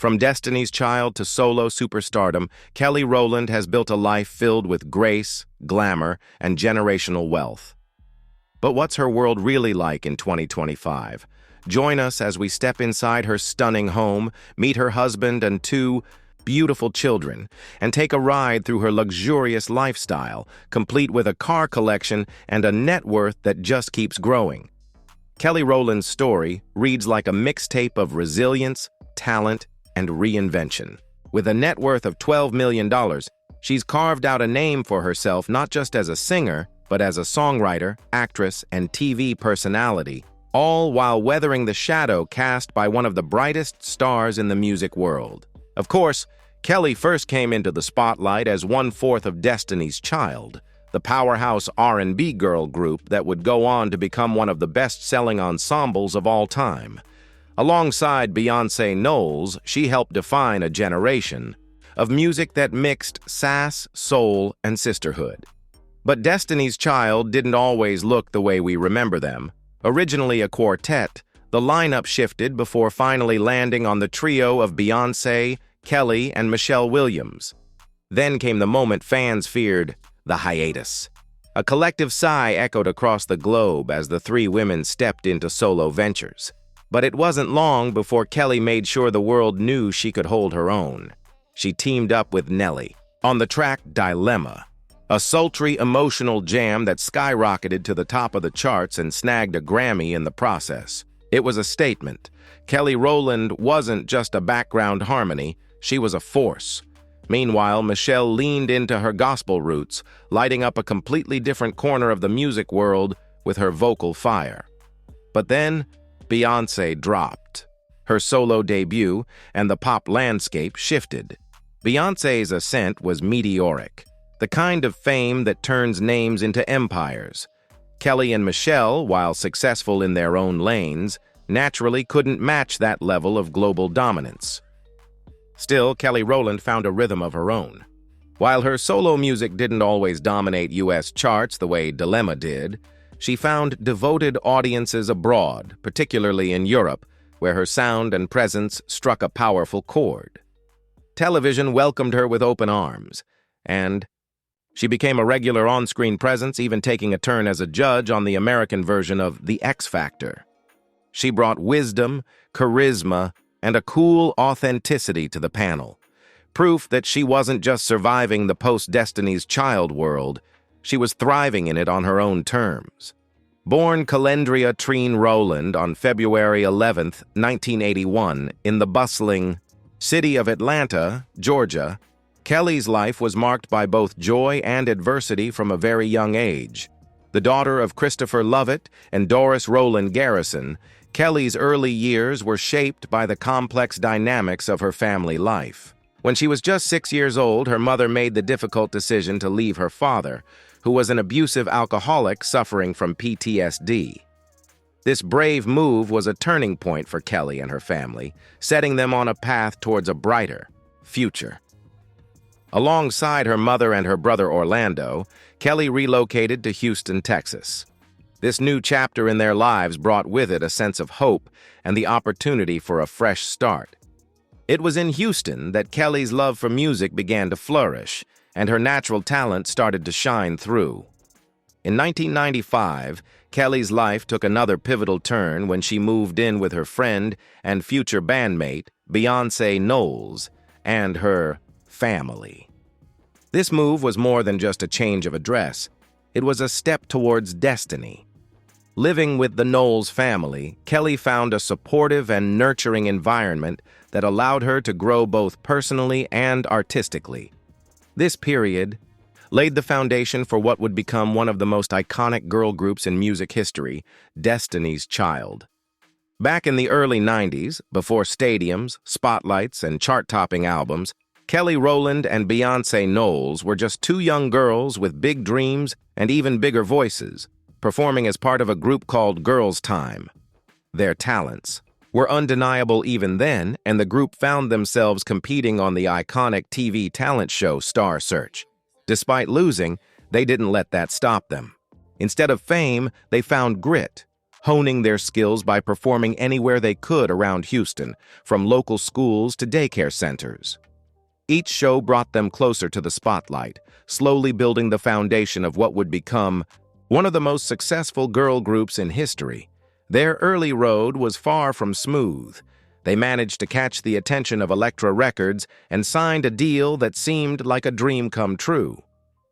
From Destiny's Child to solo superstardom, Kelly Rowland has built a life filled with grace, glamour, and generational wealth. But what's her world really like in 2025? Join us as we step inside her stunning home, meet her husband and two beautiful children, and take a ride through her luxurious lifestyle, complete with a car collection and a net worth that just keeps growing. Kelly Rowland's story reads like a mixtape of resilience, talent, and reinvention. With a net worth of $12 million, she's carved out a name for herself not just as a singer, but as a songwriter, actress, and TV personality, all while weathering the shadow cast by one of the brightest stars in the music world. Of course, Kelly first came into the spotlight as one-fourth of Destiny's Child, the powerhouse R&B girl group that would go on to become one of the best-selling ensembles of all time. Alongside Beyoncé Knowles, she helped define a generation of music that mixed sass, soul, and sisterhood. But Destiny's Child didn't always look the way we remember them. Originally a quartet, the lineup shifted before finally landing on the trio of Beyoncé, Kelly, and Michelle Williams. Then came the moment fans feared, the hiatus. A collective sigh echoed across the globe as the three women stepped into solo ventures. But it wasn't long before Kelly made sure the world knew she could hold her own. She teamed up with Nelly on the track Dilemma, a sultry, emotional jam that skyrocketed to the top of the charts and snagged a Grammy in the process. It was a statement. Kelly Rowland wasn't just a background harmony, she was a force. Meanwhile, Michelle leaned into her gospel roots, lighting up a completely different corner of the music world with her vocal fire. But then, Beyoncé dropped. Her solo debut and the pop landscape shifted. Beyoncé's ascent was meteoric, the kind of fame that turns names into empires. Kelly and Michelle, while successful in their own lanes, naturally couldn't match that level of global dominance. Still, Kelly Rowland found a rhythm of her own. While her solo music didn't always dominate US charts the way Dilemma did, she found devoted audiences abroad, particularly in Europe, where her sound and presence struck a powerful chord. Television welcomed her with open arms, and she became a regular on-screen presence, even taking a turn as a judge on the American version of The X Factor. She brought wisdom, charisma, and a cool authenticity to the panel, proof that she wasn't just surviving the post-Destiny's Child world, she was thriving in it on her own terms. Born Calendria Trine Rowland on February 11, 1981, in the bustling city of Atlanta, Georgia, Kelly's life was marked by both joy and adversity from a very young age. The daughter of Christopher Lovett and Doris Rowland Garrison, Kelly's early years were shaped by the complex dynamics of her family life. When she was just 6 years old, her mother made the difficult decision to leave her father, who was an abusive alcoholic suffering from PTSD. This brave move was a turning point for Kelly and her family, setting them on a path towards a brighter future. Alongside her mother and her brother Orlando, Kelly relocated to Houston, Texas. This new chapter in their lives brought with it a sense of hope and the opportunity for a fresh start. It was in Houston that Kelly's love for music began to flourish, and her natural talent started to shine through. In 1995, Kelly's life took another pivotal turn when she moved in with her friend and future bandmate, Beyoncé Knowles, and her family. This move was more than just a change of address. It was a step towards destiny. Living with the Knowles family, Kelly found a supportive and nurturing environment that allowed her to grow both personally and artistically. This period laid the foundation for what would become one of the most iconic girl groups in music history, Destiny's Child. Back in the early 90s, before stadiums, spotlights, and chart-topping albums, Kelly Rowland and Beyoncé Knowles were just two young girls with big dreams and even bigger voices, performing as part of a group called Girls' Time. Their talents were undeniable even then, and the group found themselves competing on the iconic TV talent show Star Search. Despite losing, they didn't let that stop them. Instead of fame, they found grit, honing their skills by performing anywhere they could around Houston, from local schools to daycare centers. Each show brought them closer to the spotlight, slowly building the foundation of what would become one of the most successful girl groups in history. Their early road was far from smooth. They managed to catch the attention of Elektra Records and signed a deal that seemed like a dream come true.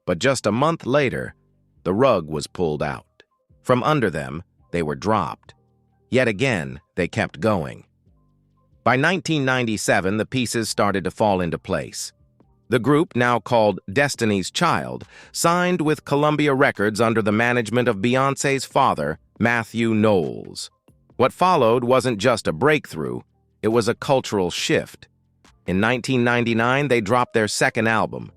But just a month later, the rug was pulled out. From under them, they were dropped. Yet again, they kept going. By 1997, the pieces started to fall into place. The group, now called Destiny's Child, signed with Columbia Records under the management of Beyoncé's father, Matthew Knowles. What followed wasn't just a breakthrough, it was a cultural shift. In 1999, they dropped their second album.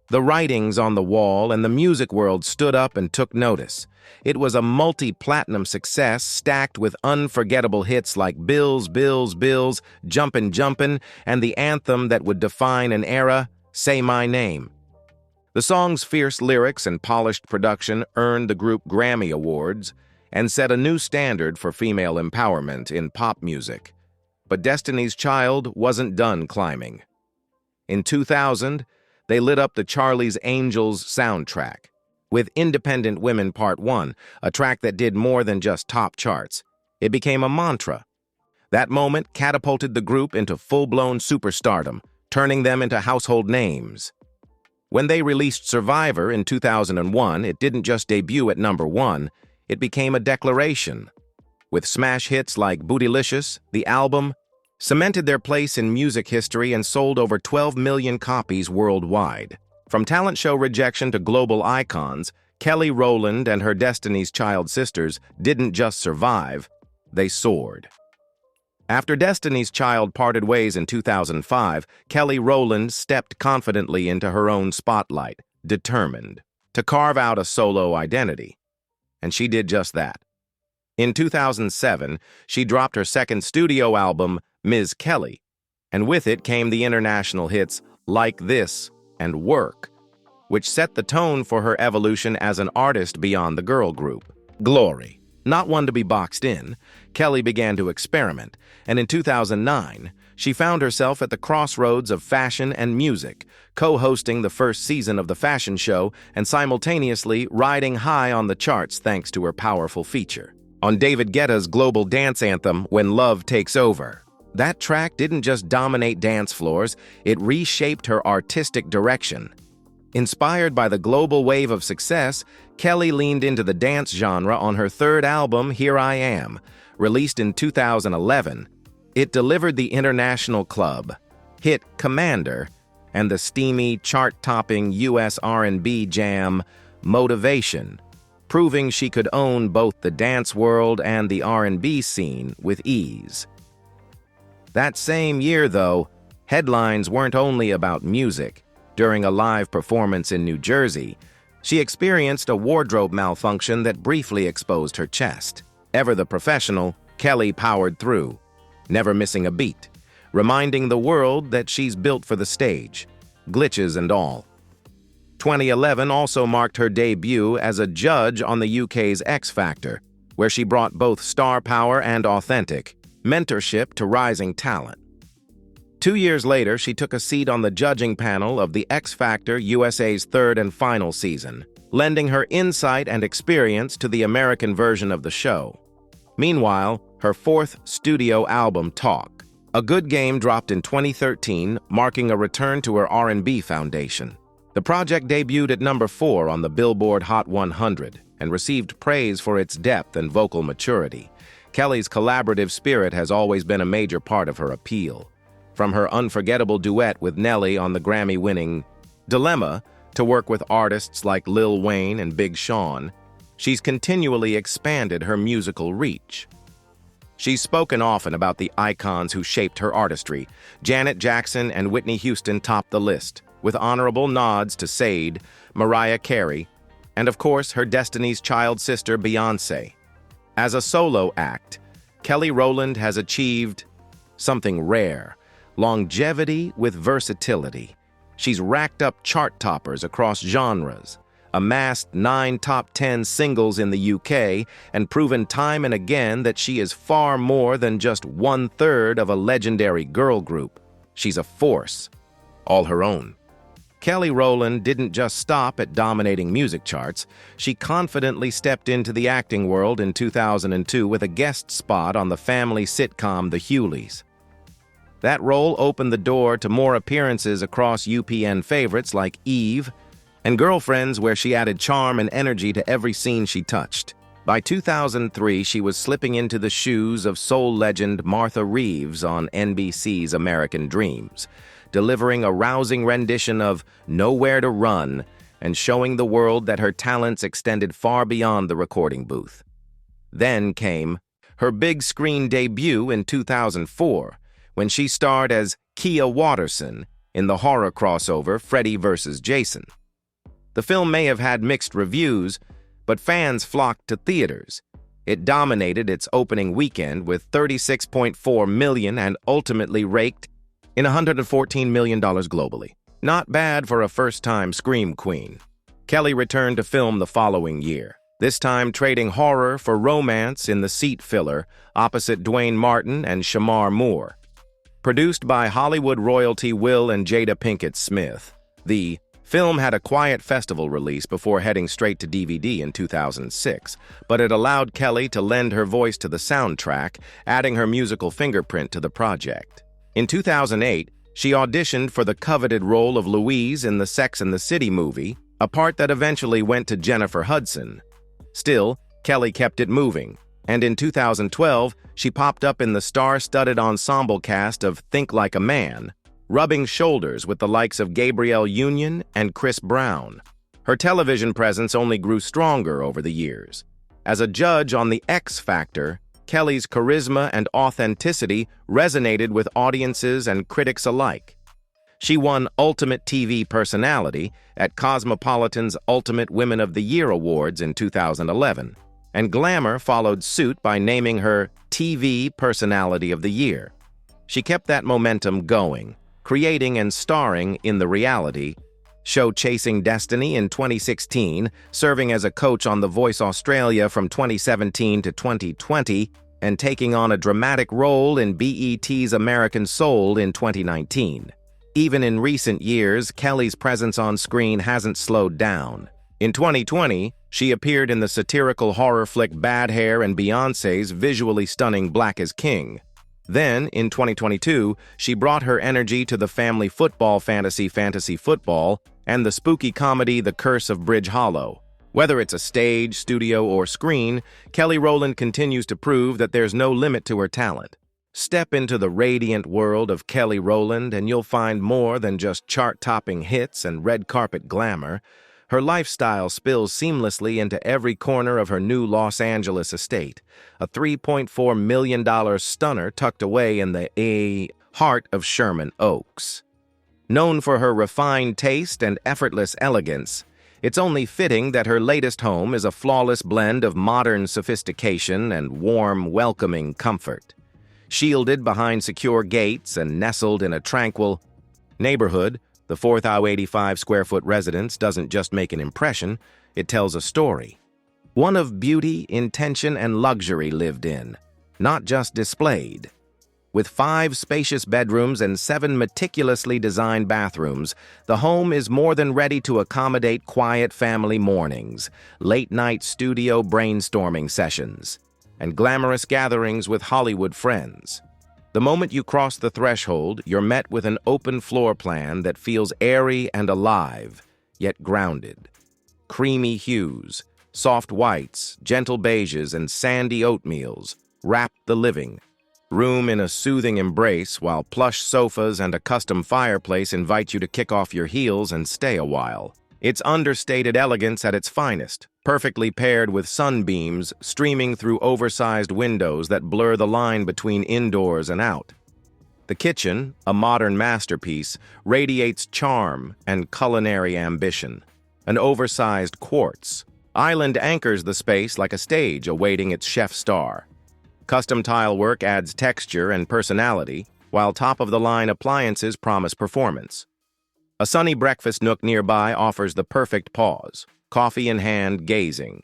The writings on the wall and the music world stood up and took notice. It was a multi-platinum success stacked with unforgettable hits like Bills, Bills, Bills, Jumpin' Jumpin', and the anthem that would define an era, Say My Name. The song's fierce lyrics and polished production earned the group Grammy Awards and set a new standard for female empowerment in pop music. But Destiny's Child wasn't done climbing. In 2000, they lit up the Charlie's Angels soundtrack with Independent Women Part 1, a track that did more than just top charts. It became a mantra. That moment catapulted the group into full-blown superstardom, turning them into household names. When they released Survivor in 2001, it didn't just debut at #1, it became a declaration. With smash hits like Bootylicious, the album cemented their place in music history and sold over 12 million copies worldwide. From talent show rejection to global icons, Kelly Rowland and her Destiny's Child sisters didn't just survive, they soared. After Destiny's Child parted ways in 2005, Kelly Rowland stepped confidently into her own spotlight, determined to carve out a solo identity. And she did just that. In 2007, she dropped her second studio album, Ms. Kelly, and with it came the international hits Like This and Work, which set the tone for her evolution as an artist beyond the girl group. Glory. Not one to be boxed in, Kelly began to experiment, and in 2009, she found herself at the crossroads of fashion and music, co-hosting the first season of the fashion show and simultaneously riding high on the charts thanks to her powerful feature on David Guetta's global dance anthem, When Love Takes Over. That track didn't just dominate dance floors, it reshaped her artistic direction. Inspired by the global wave of success, Kelly leaned into the dance genre on her third album, Here I Am, released in 2011. It delivered the international club hit Commander and the steamy, chart-topping U.S. R&B jam, Motivation, proving she could own both the dance world and the R&B scene with ease. That same year, though, headlines weren't only about music. During a live performance in New Jersey, she experienced a wardrobe malfunction that briefly exposed her chest. Ever the professional, Kelly powered through, never missing a beat, reminding the world that she's built for the stage, glitches and all. 2011 also marked her debut as a judge on the UK's X Factor, where she brought both star power and authentic mentorship to rising talent. 2 years later, she took a seat on the judging panel of the X Factor USA's third and final season, lending her insight and experience to the American version of the show. Meanwhile, her fourth studio album, Talk, A Good Game, dropped in 2013, marking a return to her R&B foundation. The project debuted at #4 on the Billboard Hot 100 and received praise for its depth and vocal maturity. Kelly's collaborative spirit has always been a major part of her appeal. From her unforgettable duet with Nelly on the Grammy-winning Dilemma to work with artists like Lil Wayne and Big Sean, she's continually expanded her musical reach. She's spoken often about the icons who shaped her artistry. Janet Jackson and Whitney Houston topped the list, with honorable nods to Sade, Mariah Carey, and of course her Destiny's Child sister Beyoncé. As a solo act, Kelly Rowland has achieved something rare: longevity with versatility. She's racked up chart toppers across genres, amassed 9 top 10 singles in the UK, and proven time and again that she is far more than just one-third of a legendary girl group. She's a force, all her own. Kelly Rowland didn't just stop at dominating music charts. She confidently stepped into the acting world in 2002 with a guest spot on the family sitcom The Hughleys. That role opened the door to more appearances across UPN favorites like Eve and Girlfriends, where she added charm and energy to every scene she touched. By 2003, she was slipping into the shoes of soul legend Martha Reeves on NBC's American Dreams, delivering a rousing rendition of Nowhere to Run and showing the world that her talents extended far beyond the recording booth. Then came her big screen debut in 2004, when she starred as Kia Watterson in the horror crossover Freddy vs. Jason. The film may have had mixed reviews, but fans flocked to theaters. It dominated its opening weekend with $36.4 million and ultimately raked in $114 million globally. Not bad for a first-time Scream queen. Kelly returned to film the following year, this time trading horror for romance in The Seat Filler opposite Dwayne Martin and Shamar Moore. Produced by Hollywood royalty Will and Jada Pinkett Smith, the film had a quiet festival release before heading straight to DVD in 2006, but it allowed Kelly to lend her voice to the soundtrack, adding her musical fingerprint to the project. In 2008, she auditioned for the coveted role of Louise in the Sex and the City movie, a part that eventually went to Jennifer Hudson. Still, Kelly kept it moving, and in 2012, she popped up in the star-studded ensemble cast of Think Like a Man, rubbing shoulders with the likes of Gabrielle Union and Chris Brown. Her television presence only grew stronger over the years. As a judge on The X Factor, Kelly's charisma and authenticity resonated with audiences and critics alike. She won Ultimate TV Personality at Cosmopolitan's Ultimate Women of the Year Awards in 2011, and Glamour followed suit by naming her TV Personality of the Year. She kept that momentum going, creating and starring in the reality show Chasing Destiny in 2016, serving as a coach on The Voice Australia from 2017 to 2020, and taking on a dramatic role in BET's American Soul in 2019. Even in recent years, Kelly's presence on screen hasn't slowed down. In 2020, she appeared in the satirical horror flick Bad Hair and Beyoncé's visually stunning Black is King. Then, in 2022, she brought her energy to the family football fantasy Football and the spooky comedy The Curse of Bridge Hollow. Whether it's a stage, studio, or screen, Kelly Rowland continues to prove that there's no limit to her talent. Step into the radiant world of Kelly Rowland and you'll find more than just chart-topping hits and red carpet glamour. Her lifestyle spills seamlessly into every corner of her new Los Angeles estate, a $3.4 million stunner tucked away in the heart of Sherman Oaks. Known for her refined taste and effortless elegance, it's only fitting that her latest home is a flawless blend of modern sophistication and warm, welcoming comfort. Shielded behind secure gates and nestled in a tranquil neighborhood, the 4,085 square foot residence doesn't just make an impression, it tells a story. One of beauty, intention, and luxury lived in, not just displayed. With 5 spacious bedrooms and 7 meticulously designed bathrooms, the home is more than ready to accommodate quiet family mornings, late-night studio brainstorming sessions, and glamorous gatherings with Hollywood friends. The moment you cross the threshold, you're met with an open floor plan that feels airy and alive, yet grounded. Creamy hues, soft whites, gentle beiges, and sandy oatmeals wrap the living room in a soothing embrace, while plush sofas and a custom fireplace invite you to kick off your heels and stay a while. It's understated elegance at its finest, perfectly paired with sunbeams streaming through oversized windows that blur the line between indoors and out. The kitchen, a modern masterpiece, radiates charm and culinary ambition. An oversized quartz island anchors the space like a stage awaiting its chef star. Custom tile work adds texture and personality, while top-of-the-line appliances promise performance. A sunny breakfast nook nearby offers the perfect pause, coffee in hand, gazing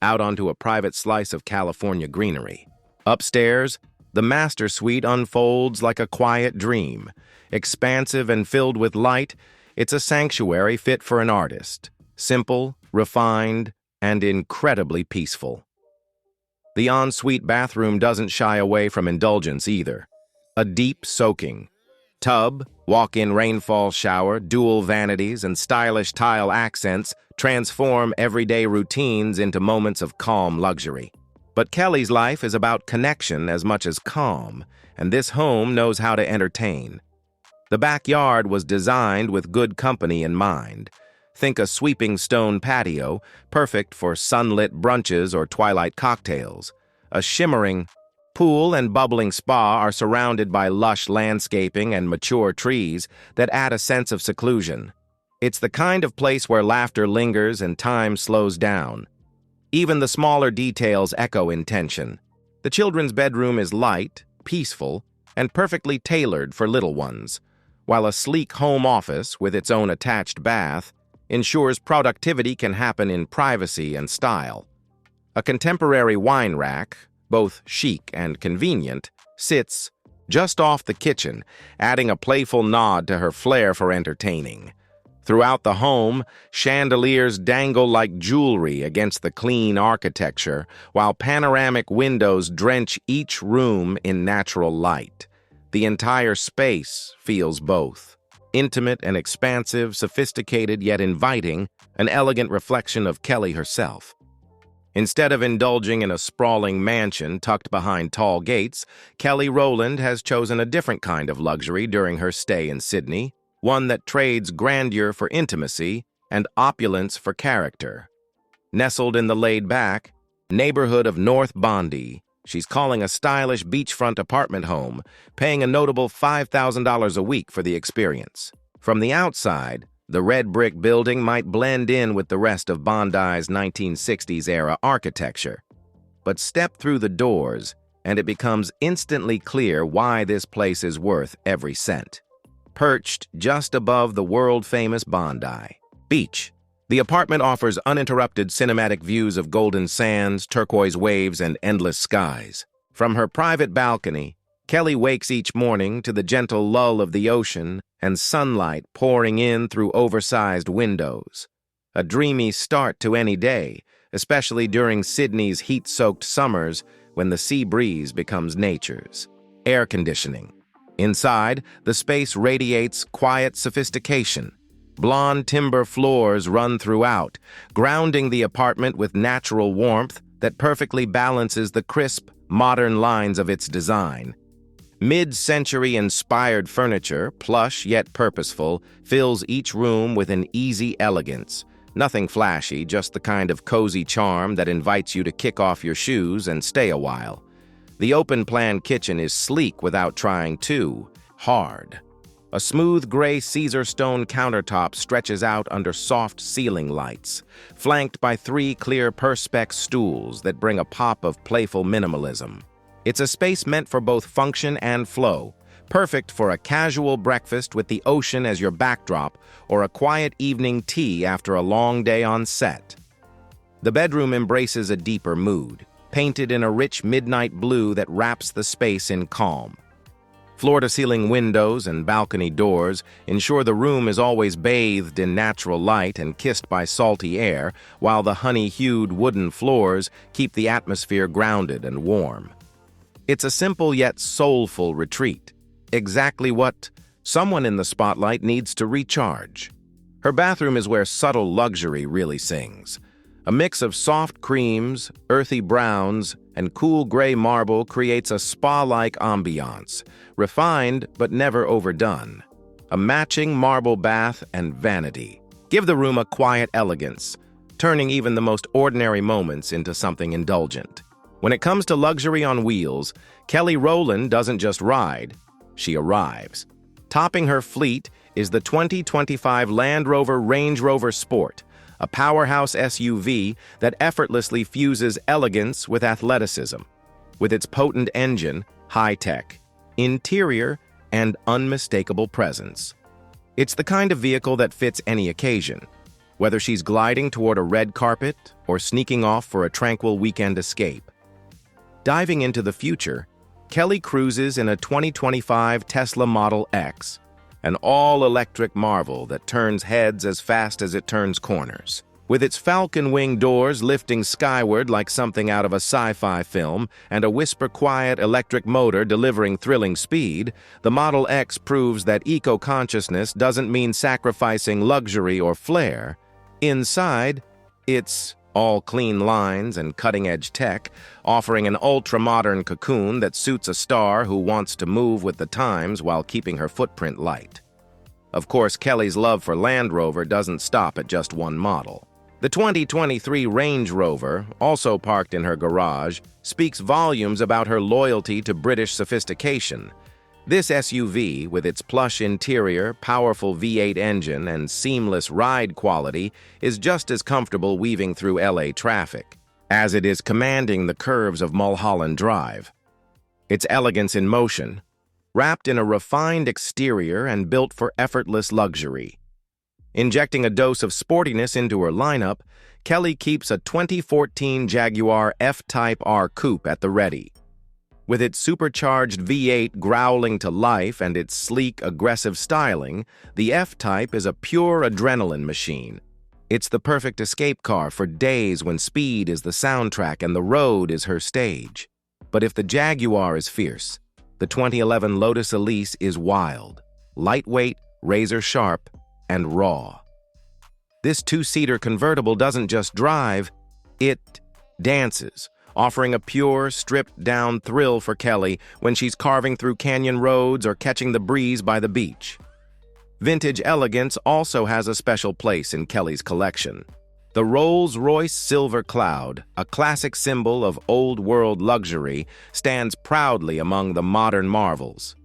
out onto a private slice of California greenery. Upstairs, the master suite unfolds like a quiet dream. Expansive and filled with light, it's a sanctuary fit for an artist. Simple, refined, and incredibly peaceful. The ensuite bathroom doesn't shy away from indulgence either. A deep soaking tub, walk-in rainfall shower, dual vanities, and stylish tile accents transform everyday routines into moments of calm luxury. But Kelly's life is about connection as much as calm, and this home knows how to entertain. The backyard was designed with good company in mind. Think a sweeping stone patio, perfect for sunlit brunches or twilight cocktails. A shimmering pool and bubbling spa are surrounded by lush landscaping and mature trees that add a sense of seclusion. It's the kind of place where laughter lingers and time slows down. Even the smaller details echo intention. The children's bedroom is light, peaceful, and perfectly tailored for little ones, while a sleek home office with its own attached bath ensures productivity can happen in privacy and style. A contemporary wine rack, both chic and convenient, sits just off the kitchen, adding a playful nod to her flair for entertaining. Throughout the home, chandeliers dangle like jewelry against the clean architecture, while panoramic windows drench each room in natural light. The entire space feels both intimate and expansive, sophisticated yet inviting, an elegant reflection of Kelly herself. Instead of indulging in a sprawling mansion tucked behind tall gates, Kelly Rowland has chosen a different kind of luxury during her stay in Sydney, one that trades grandeur for intimacy and opulence for character. Nestled in the laid-back neighborhood of North Bondi, she's calling a stylish beachfront apartment home, paying a notable $5,000 a week for the experience. From the outside, the red brick building might blend in with the rest of Bondi's 1960s-era architecture. But step through the doors, and it becomes instantly clear why this place is worth every cent. Perched just above the world-famous Bondi Beach, the apartment offers uninterrupted cinematic views of golden sands, turquoise waves, and endless skies. From her private balcony, Kelly wakes each morning to the gentle lull of the ocean and sunlight pouring in through oversized windows. A dreamy start to any day, especially during Sydney's heat-soaked summers when the sea breeze becomes nature's air conditioning. Inside, the space radiates quiet sophistication. Blonde timber floors run throughout, grounding the apartment with natural warmth that perfectly balances the crisp, modern lines of its design. Mid-century inspired furniture, plush yet purposeful, fills each room with an easy elegance. Nothing flashy, just the kind of cozy charm that invites you to kick off your shoes and stay a while. The open-plan kitchen is sleek without trying too hard. A smooth gray Caesar stone countertop stretches out under soft ceiling lights, flanked by 3 clear Perspex stools that bring a pop of playful minimalism. It's a space meant for both function and flow, perfect for a casual breakfast with the ocean as your backdrop or a quiet evening tea after a long day on set. The bedroom embraces a deeper mood, painted in a rich midnight blue that wraps the space in calm. Floor-to-ceiling windows and balcony doors ensure the room is always bathed in natural light and kissed by salty air, while the honey-hued wooden floors keep the atmosphere grounded and warm. It's a simple yet soulful retreat, exactly what someone in the spotlight needs to recharge. Her bathroom is where subtle luxury really sings. A mix of soft creams, earthy browns, and cool gray marble creates a spa-like ambiance, refined but never overdone. A matching marble bath and vanity give the room a quiet elegance, turning even the most ordinary moments into something indulgent. When it comes to luxury on wheels, Kelly Rowland doesn't just ride, she arrives. Topping her fleet is the 2025 Land Rover Range Rover Sport, a powerhouse SUV that effortlessly fuses elegance with athleticism. With its potent engine, high-tech, interior, and unmistakable presence. It's the kind of vehicle that fits any occasion. whether she's gliding toward a red carpet or sneaking off for a tranquil weekend escape. Diving into the future, Kelly cruises in a 2025 Tesla Model X, an all-electric marvel that turns heads as fast as it turns corners. With its falcon wing doors lifting skyward like something out of a sci-fi film and a whisper-quiet electric motor delivering thrilling speed, the Model X proves that eco-consciousness doesn't mean sacrificing luxury or flair. Inside, it's all clean lines and cutting-edge tech, offering an ultra-modern cocoon that suits a star who wants to move with the times while keeping her footprint light. Of course, Kelly's love for Land Rover doesn't stop at just one model. The 2023 Range Rover, also parked in her garage, speaks volumes about her loyalty to British sophistication. This SUV, with its plush interior, powerful V8 engine, and seamless ride quality, is just as comfortable weaving through LA traffic as it is commanding the curves of Mulholland Drive. Its elegance in motion, wrapped in a refined exterior and built for effortless luxury. Injecting a dose of sportiness into her lineup, Kelly keeps a 2014 Jaguar F-Type R Coupe at the ready. With its supercharged V8 growling to life and its sleek, aggressive styling, the F-Type is a pure adrenaline machine. It's the perfect escape car for days when speed is the soundtrack and the road is her stage. But if the Jaguar is fierce, the 2011 Lotus Elise is wild, lightweight, razor-sharp, and raw. This two-seater convertible doesn't just drive, it dances, offering a pure, stripped-down thrill for Kelly when she's carving through canyon roads or catching the breeze by the beach. Vintage elegance also has a special place in Kelly's collection. The Rolls-Royce Silver Cloud, a classic symbol of old-world luxury, stands proudly among the modern marvels.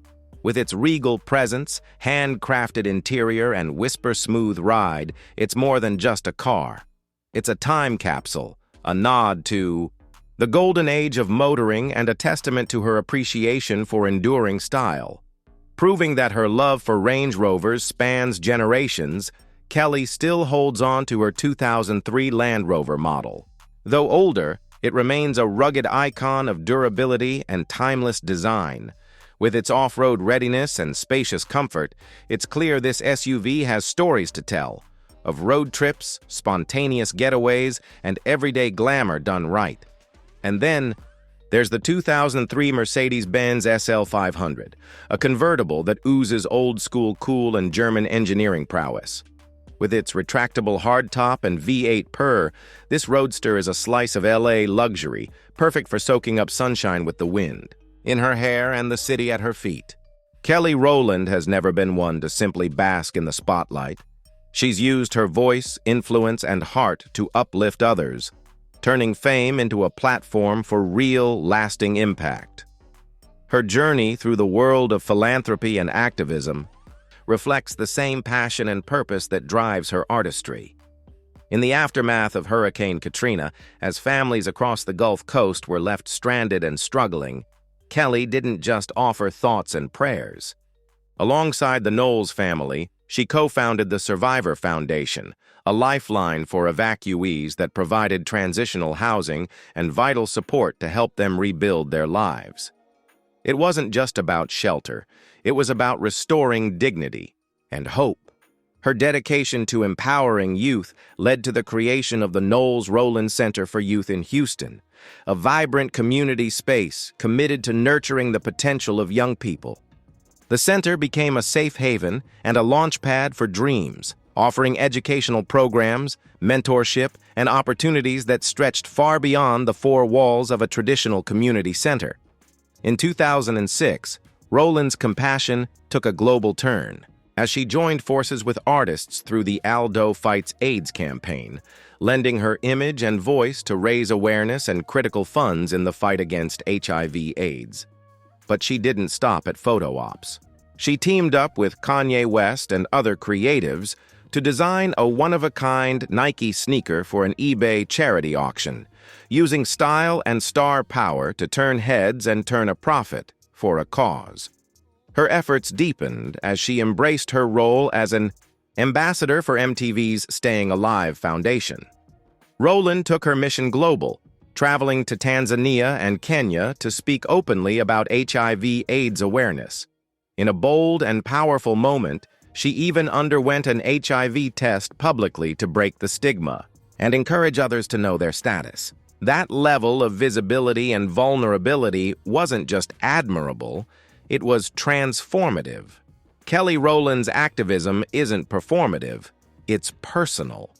With its regal presence, handcrafted interior, and whisper-smooth ride, it's more than just a car. It's a time capsule, a nod to the golden age of motoring and a testament to her appreciation for enduring style. Proving that her love for Range Rovers spans generations, Kelly still holds on to her 2003 Land Rover model. Though older, it remains a rugged icon of durability and timeless design. With its off-road readiness and spacious comfort, it's clear this SUV has stories to tell, of road trips, spontaneous getaways, and everyday glamour done right. And then, there's the 2003 Mercedes-Benz SL500, a convertible that oozes old-school cool and German engineering prowess. With its retractable hardtop and V8 purr, this roadster is a slice of LA luxury, perfect for soaking up sunshine with the wind, in her hair and the city at her feet. Kelly Rowland has never been one to simply bask in the spotlight. She's used her voice, influence, and heart to uplift others, turning fame into a platform for real, lasting impact. Her journey through the world of philanthropy and activism reflects the same passion and purpose that drives her artistry. In the aftermath of Hurricane Katrina, as families across the Gulf Coast were left stranded and struggling, Kelly didn't just offer thoughts and prayers. Alongside the Knowles family, she co-founded the Survivor Foundation, a lifeline for evacuees that provided transitional housing and vital support to help them rebuild their lives. It wasn't just about shelter, it was about restoring dignity and hope. Her dedication to empowering youth led to the creation of the Knowles Rowland Center for Youth in Houston, a vibrant community space committed to nurturing the potential of young people. The center became a safe haven and a launchpad for dreams, offering educational programs, mentorship, and opportunities that stretched far beyond the four walls of a traditional community center. In 2006, Rowland's compassion took a global turn, as she joined forces with artists through the Aldo Fights AIDS campaign, lending her image and voice to raise awareness and critical funds in the fight against HIV/AIDS. But she didn't stop at photo ops. She teamed up with Kanye West and other creatives to design a one-of-a-kind Nike sneaker for an eBay charity auction, using style and star power to turn heads and turn a profit for a cause. Her efforts deepened as she embraced her role as an ambassador for MTV's Staying Alive Foundation. Rowland took her mission global, traveling to Tanzania and Kenya to speak openly about HIV/AIDS awareness. In a bold and powerful moment, she even underwent an HIV test publicly to break the stigma and encourage others to know their status. That level of visibility and vulnerability wasn't just admirable, it was transformative. Kelly Rowland's activism isn't performative, it's personal.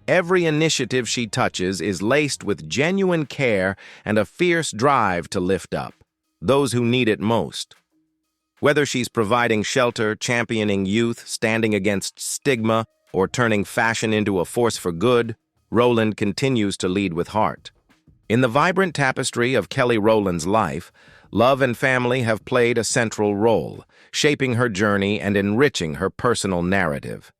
Every initiative she touches is laced with genuine care and a fierce drive to lift up those who need it most. Whether she's providing shelter, championing youth, standing against stigma, or turning fashion into a force for good, Rowland continues to lead with heart. In the vibrant tapestry of Kelly Rowland's life, love and family have played a central role, shaping her journey and enriching her personal narrative.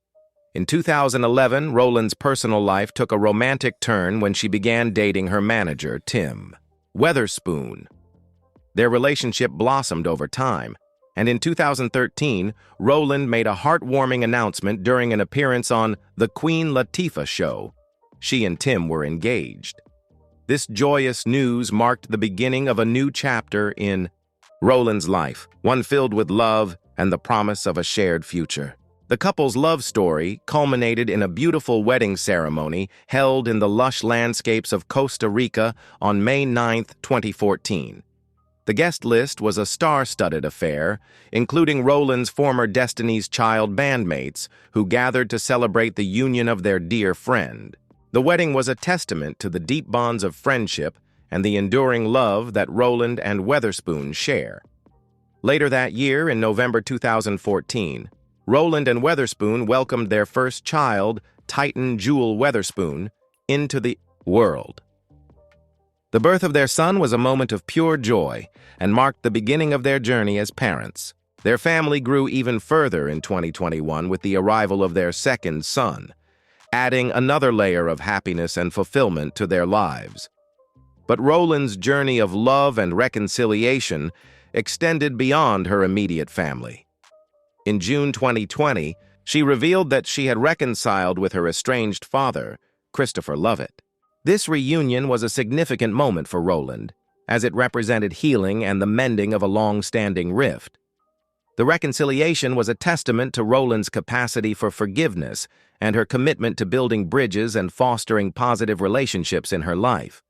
In 2011, Rowland's personal life took a romantic turn when she began dating her manager, Tim Weatherspoon. Their relationship blossomed over time, and in 2013, Rowland made a heartwarming announcement during an appearance on The Queen Latifah Show. She and Tim were engaged. This joyous news marked the beginning of a new chapter in Rowland's life, one filled with love and the promise of a shared future. The couple's love story culminated in a beautiful wedding ceremony held in the lush landscapes of Costa Rica on May 9, 2014. The guest list was a star-studded affair, including Rowland's former Destiny's Child bandmates, who gathered to celebrate the union of their dear friend. The wedding was a testament to the deep bonds of friendship and the enduring love that Rowland and Weatherspoon share. Later that year, in November 2014, Rowland and Weatherspoon welcomed their first child, Titan Jewel Weatherspoon, into the world. The birth of their son was a moment of pure joy and marked the beginning of their journey as parents. Their family grew even further in 2021 with the arrival of their second son, adding another layer of happiness and fulfillment to their lives. But Rowland's journey of love and reconciliation extended beyond her immediate family. In June 2020, she revealed that she had reconciled with her estranged father, Christopher Lovett. This reunion was a significant moment for Rowland, as it represented healing and the mending of a long-standing rift. The reconciliation was a testament to Rowland's capacity for forgiveness and her commitment to building bridges and fostering positive relationships in her life.